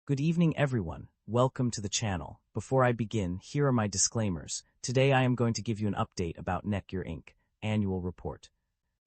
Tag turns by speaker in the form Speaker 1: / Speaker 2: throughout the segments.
Speaker 1: Good evening, everyone. Welcome to the channel. Before I begin, here are my disclaimers. Today I am going to give you an update about Netgear Inc. Annual Report.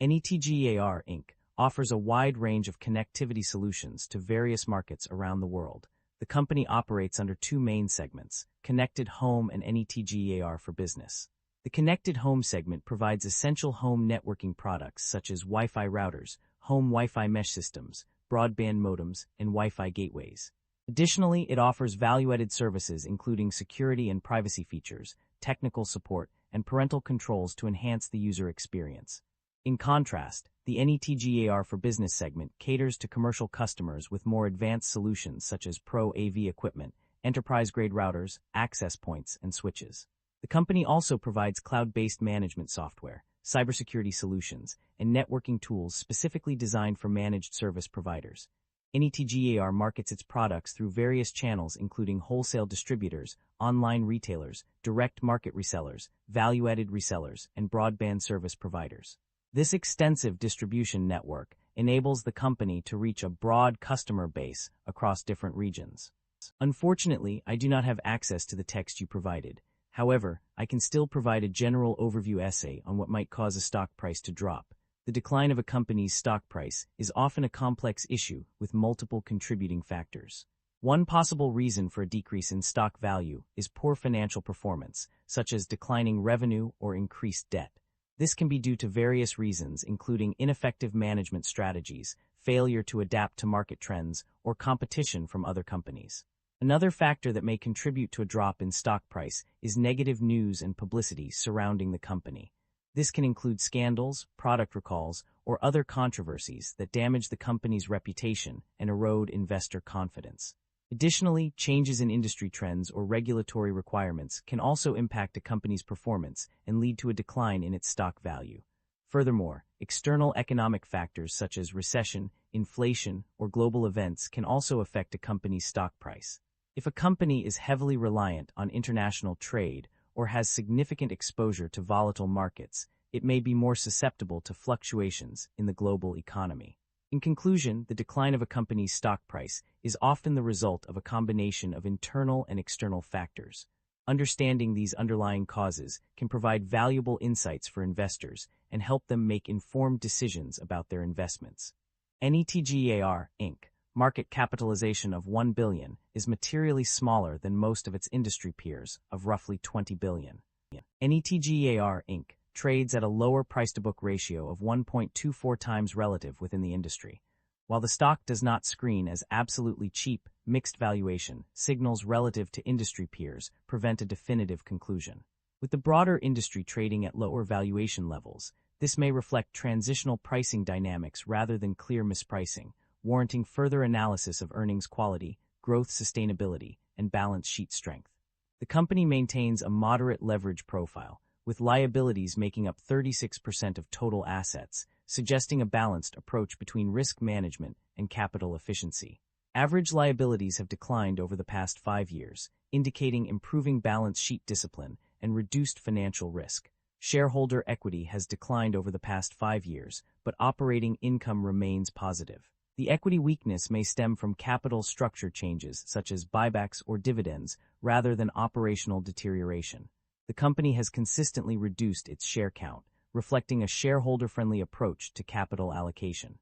Speaker 1: Netgear Inc. offers a wide range of connectivity solutions to various markets around the world. The company operates under two main segments, Connected Home and Netgear for Business. The Connected Home segment provides essential home networking products such as Wi-Fi routers, home Wi-Fi mesh systems, broadband modems, and Wi-Fi gateways. Additionally, it offers value-added services including security and privacy features, technical support, and parental controls to enhance the user experience. In contrast, the Netgear for Business segment caters to commercial customers with more advanced solutions such as Pro AV equipment, enterprise-grade routers, access points, and switches. The company also provides cloud-based management software, cybersecurity solutions, and networking tools specifically designed for managed service providers. Netgear markets its products through various channels including wholesale distributors, online retailers, direct market resellers, value-added resellers, and broadband service providers. This extensive distribution network enables the company to reach a broad customer base across different regions. Unfortunately, I do not have access to the text you provided. However, I can still provide a general overview essay on what might cause a stock price to drop. The decline of a company's stock price is often a complex issue with multiple contributing factors. One possible reason for a decrease in stock value is poor financial performance, such as declining revenue or increased debt. This can be due to various reasons, including ineffective management strategies, failure to adapt to market trends, or competition from other companies. Another factor that may contribute to a drop in stock price is negative news and publicity surrounding the company. This can include scandals, product recalls, or other controversies that damage the company's reputation and erode investor confidence. Additionally, changes in industry trends or regulatory requirements can also impact a company's performance and lead to a decline in its stock value. Furthermore, external economic factors such as recession, inflation, or global events can also affect a company's stock price. If a company is heavily reliant on international trade or has significant exposure to volatile markets, it may be more susceptible to fluctuations in the global economy. In conclusion, the decline of a company's stock price is often the result of a combination of internal and external factors. Understanding these underlying causes can provide valuable insights for investors and help them make informed decisions about their investments. Netgear Inc. market capitalization of $1 billion is materially smaller than most of its industry peers of roughly $20 billion. Netgear Inc. trades at a lower price-to-book ratio of 1.24 times relative within the industry. While the stock does not screen as absolutely cheap, mixed valuation signals relative to industry peers prevent a definitive conclusion. With the broader industry trading at lower valuation levels, this may reflect transitional pricing dynamics rather than clear mispricing, warranting further analysis of earnings quality, growth sustainability, and balance sheet strength. The company maintains a moderate leverage profile, with liabilities making up 36% of total assets, suggesting a balanced approach between risk management and capital efficiency. Average liabilities have declined over the past 5 years, indicating improving balance sheet discipline and reduced financial risk. Shareholder equity has declined over the past 5 years, but operating income remains positive. The equity weakness may stem from capital structure changes such as buybacks or dividends rather than operational deterioration. The company has consistently reduced its share count, reflecting a shareholder-friendly approach to capital allocation.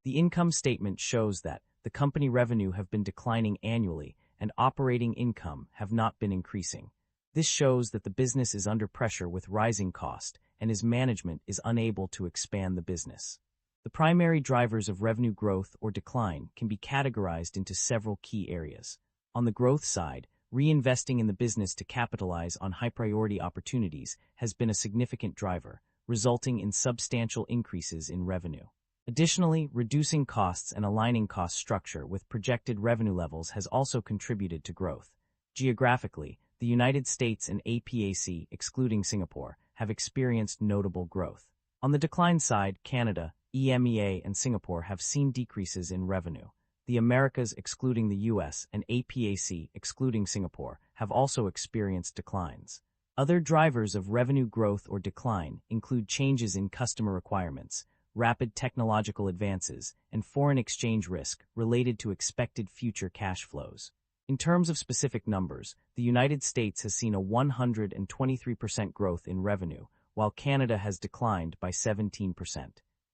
Speaker 1: The income statement shows that the company revenue have been declining annually and operating income have not been increasing. This shows that the business is under pressure with rising cost and its management is unable to expand the business. The primary drivers of revenue growth or decline can be categorized into several key areas. On the growth side, reinvesting in the business to capitalize on high-priority opportunities has been a significant driver, resulting in substantial increases in revenue. Additionally, reducing costs and aligning cost structure with projected revenue levels has also contributed to growth. Geographically, the United States and APAC, excluding Singapore, have experienced notable growth. On the decline side, Canada, EMEA, and Singapore have seen decreases in revenue. The Americas, excluding the US, and APAC, excluding Singapore, have also experienced declines. Other drivers of revenue growth or decline include changes in customer requirements, rapid technological advances, and foreign exchange risk related to expected future cash flows. In terms of specific numbers, the United States has seen a 123% growth in revenue, while Canada has declined by 17%.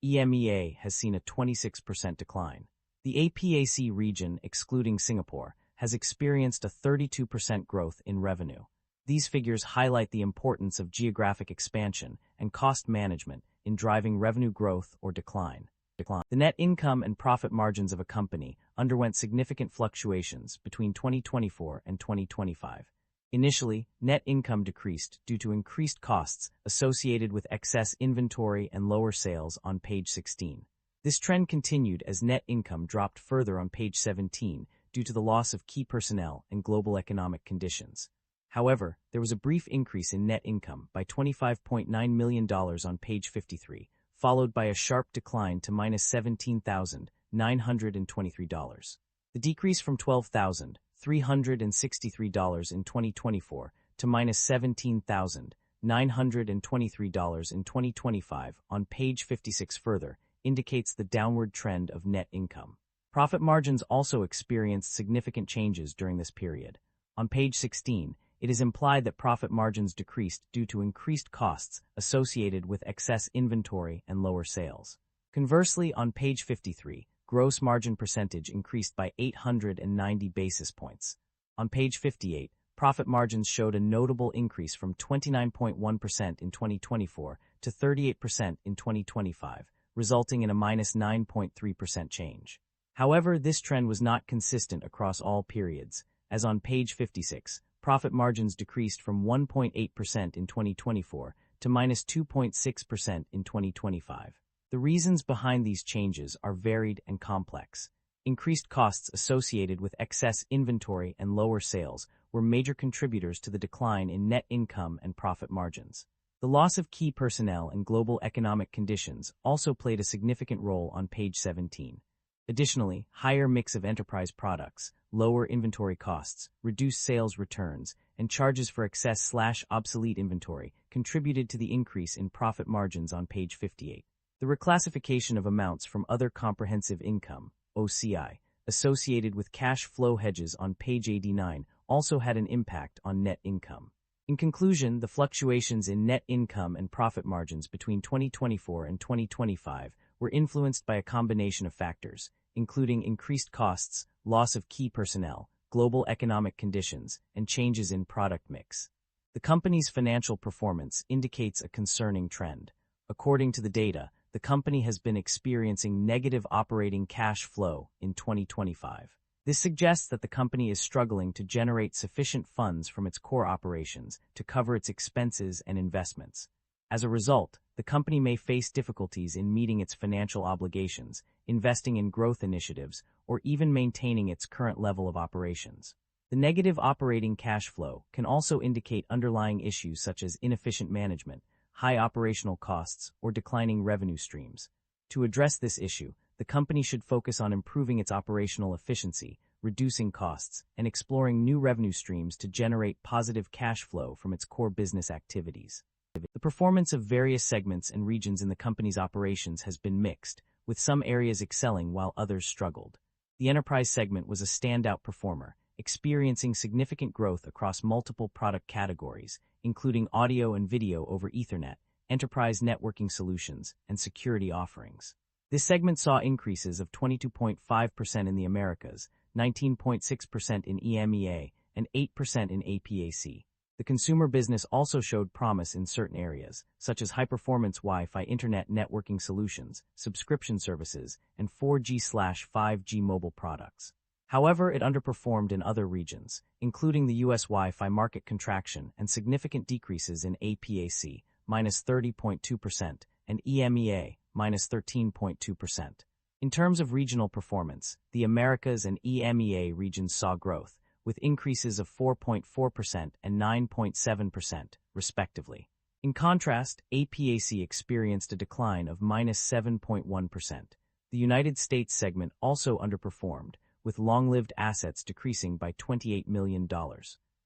Speaker 1: EMEA has seen a 26% decline. The APAC region, excluding Singapore, has experienced a 32% growth in revenue. These figures highlight the importance of geographic expansion and cost management in driving revenue growth or decline. The net income and profit margins of a company underwent significant fluctuations between 2024 and 2025. Initially, net income decreased due to increased costs associated with excess inventory and lower sales on page 16. This trend continued as net income dropped further on page 17 due to the loss of key personnel and global economic conditions. However, there was a brief increase in net income by $25.9 million on page 53, followed by a sharp decline to -$17,923. The decrease from $12,363 in 2024 to -$17,923 in 2025 on page 56 further indicates the downward trend of net income. Profit margins also experienced significant changes during this period. On page 16, it is implied that profit margins decreased due to increased costs associated with excess inventory and lower sales. Conversely, on page 53, gross margin percentage increased by 890 basis points. On page 58, profit margins showed a notable increase from 29.1% in 2024 to 38% in 2025, resulting in a -9.3% change. However, this trend was not consistent across all periods, as on page 56, profit margins decreased from 1.8% in 2024 to -2.6% in 2025. The reasons behind these changes are varied and complex. Increased costs associated with excess inventory and lower sales were major contributors to the decline in net income and profit margins. The loss of key personnel and global economic conditions also played a significant role on page 17. Additionally, higher mix of enterprise products, lower inventory costs, reduced sales returns, and charges for excess/obsolete inventory contributed to the increase in profit margins on page 58. The reclassification of amounts from other comprehensive income, OCI, associated with cash flow hedges on page 89 also had an impact on net income. In conclusion, the fluctuations in net income and profit margins between 2024 and 2025 were influenced by a combination of factors, including increased costs, loss of key personnel, global economic conditions, and changes in product mix. The company's financial performance indicates a concerning trend. According to the data, the company has been experiencing negative operating cash flow in 2025. This suggests that the company is struggling to generate sufficient funds from its core operations to cover its expenses and investments. As a result, the company may face difficulties in meeting its financial obligations, investing in growth initiatives, or even maintaining its current level of operations. The negative operating cash flow can also indicate underlying issues such as inefficient management, high operational costs, or declining revenue streams. To address this issue, the company should focus on improving its operational efficiency, reducing costs, and exploring new revenue streams to generate positive cash flow from its core business activities. The performance of various segments and regions in the company's operations has been mixed, with some areas excelling while others struggled. The enterprise segment was a standout performer, experiencing significant growth across multiple product categories, including audio and video over Ethernet, enterprise networking solutions, and security offerings. This segment saw increases of 22.5% in the Americas, 19.6% in EMEA, and 8% in APAC. The consumer business also showed promise in certain areas, such as high-performance Wi-Fi internet networking solutions, subscription services, and 4G/5G mobile products. However, it underperformed in other regions, including the U.S. Wi-Fi market contraction and significant decreases in APAC, -30.2%, and EMEA, -13.2%. In terms of regional performance, the Americas and EMEA regions saw growth, with increases of 4.4% and 9.7%, respectively. In contrast, APAC experienced a decline of -7.1%. The United States segment also underperformed, with long-lived assets decreasing by $28 million.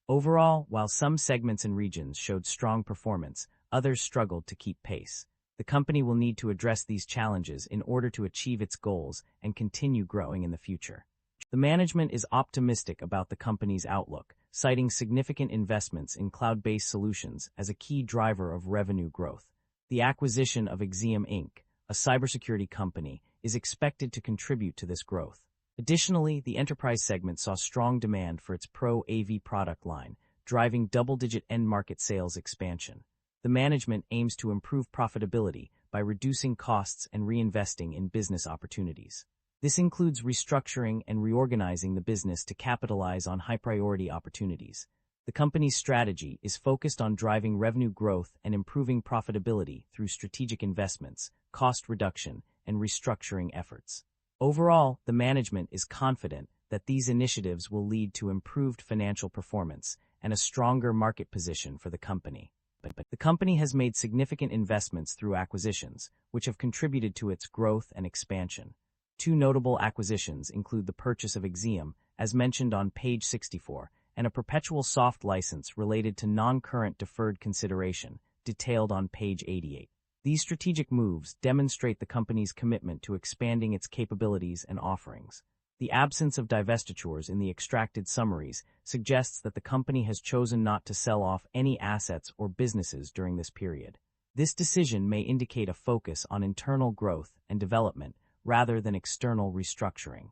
Speaker 1: Overall, while some segments and regions showed strong performance, others struggled to keep pace. The company will need to address these challenges in order to achieve its goals and continue growing in the future. The management is optimistic about the company's outlook, citing significant investments in cloud-based solutions as a key driver of revenue growth. The acquisition of Netgear Inc., a cybersecurity company, is expected to contribute to this growth. Additionally, the enterprise segment saw strong demand for its Pro AV product line, driving double-digit end-market sales expansion. The management aims to improve profitability by reducing costs and reinvesting in business opportunities. This includes restructuring and reorganizing the business to capitalize on high-priority opportunities. The company's strategy is focused on driving revenue growth and improving profitability through strategic investments, cost reduction, and restructuring efforts. Overall, the management is confident that these initiatives will lead to improved financial performance and a stronger market position for the company. The company has made significant investments through acquisitions, which have contributed to its growth and expansion. Two notable acquisitions include the purchase of Netgear, as mentioned on page 64, and a perpetual soft license related to non-current deferred consideration, detailed on page 88. These strategic moves demonstrate the company's commitment to expanding its capabilities and offerings. The absence of divestitures in the extracted summaries suggests that the company has chosen not to sell off any assets or businesses during this period. This decision may indicate a focus on internal growth and development rather than external restructuring.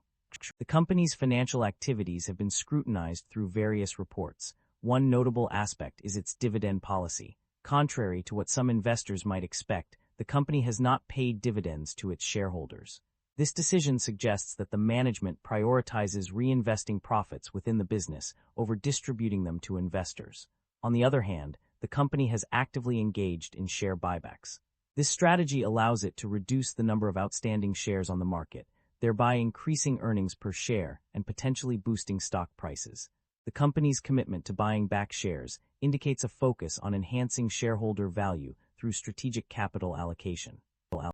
Speaker 1: The company's financial activities have been scrutinized through various reports. One notable aspect is its dividend policy. Contrary to what some investors might expect, the company has not paid dividends to its shareholders. This decision suggests that the management prioritizes reinvesting profits within the business over distributing them to investors. On the other hand, the company has actively engaged in share buybacks. This strategy allows it to reduce the number of outstanding shares on the market, thereby increasing earnings per share and potentially boosting stock prices. The company's commitment to buying back shares indicates a focus on enhancing shareholder value through strategic capital allocation.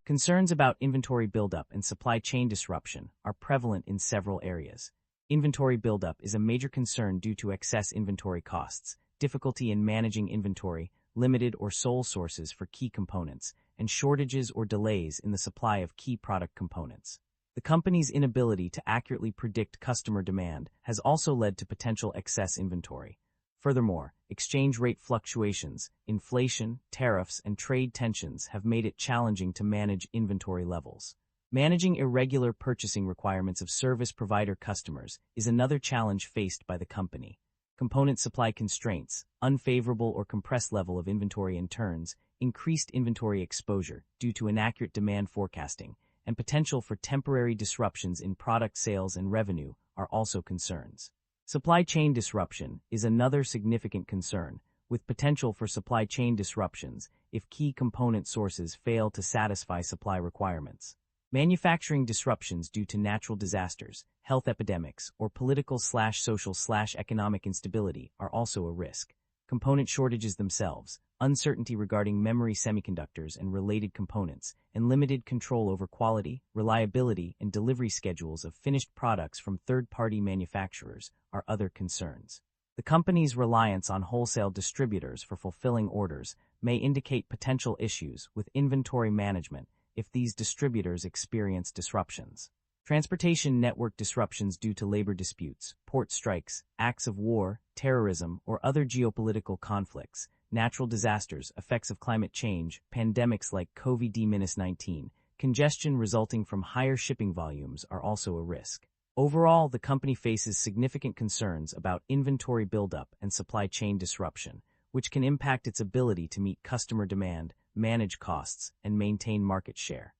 Speaker 1: Concerns about inventory buildup and supply chain disruption are prevalent in several areas. Inventory buildup is a major concern due to excess inventory costs, difficulty in managing inventory, limited or sole sources for key components, and shortages or delays in the supply of key product components. The company's inability to accurately predict customer demand has also led to potential excess inventory. Furthermore, exchange rate fluctuations, inflation, tariffs, and trade tensions have made it challenging to manage inventory levels. Managing irregular purchasing requirements of service provider customers is another challenge faced by the company. Component supply constraints, unfavorable or compressed level of inventory in turns, increased inventory exposure due to inaccurate demand forecasting, and potential for temporary disruptions in product sales and revenue are also concerns. Supply chain disruption is another significant concern, with potential for supply chain disruptions if key component sources fail to satisfy supply requirements. Manufacturing disruptions due to natural disasters, health epidemics, or political/social/economic instability are also a risk. Component shortages themselves, uncertainty regarding memory semiconductors and related components, and limited control over quality, reliability, and delivery schedules of finished products from third-party manufacturers are other concerns. The company's reliance on wholesale distributors for fulfilling orders may indicate potential issues with inventory management if these distributors experience disruptions. Transportation network disruptions due to labor disputes, port strikes, acts of war, terrorism, or other geopolitical conflicts, natural disasters, effects of climate change, pandemics like COVID-19, congestion resulting from higher shipping volumes are also a risk. Overall, the company faces significant concerns about inventory buildup and supply chain disruption, which can impact its ability to meet customer demand, manage costs, and maintain market share.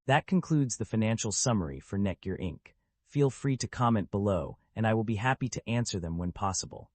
Speaker 1: That concludes the financial summary for Netgear Inc. Feel free to comment below, and I will be happy to answer them when possible.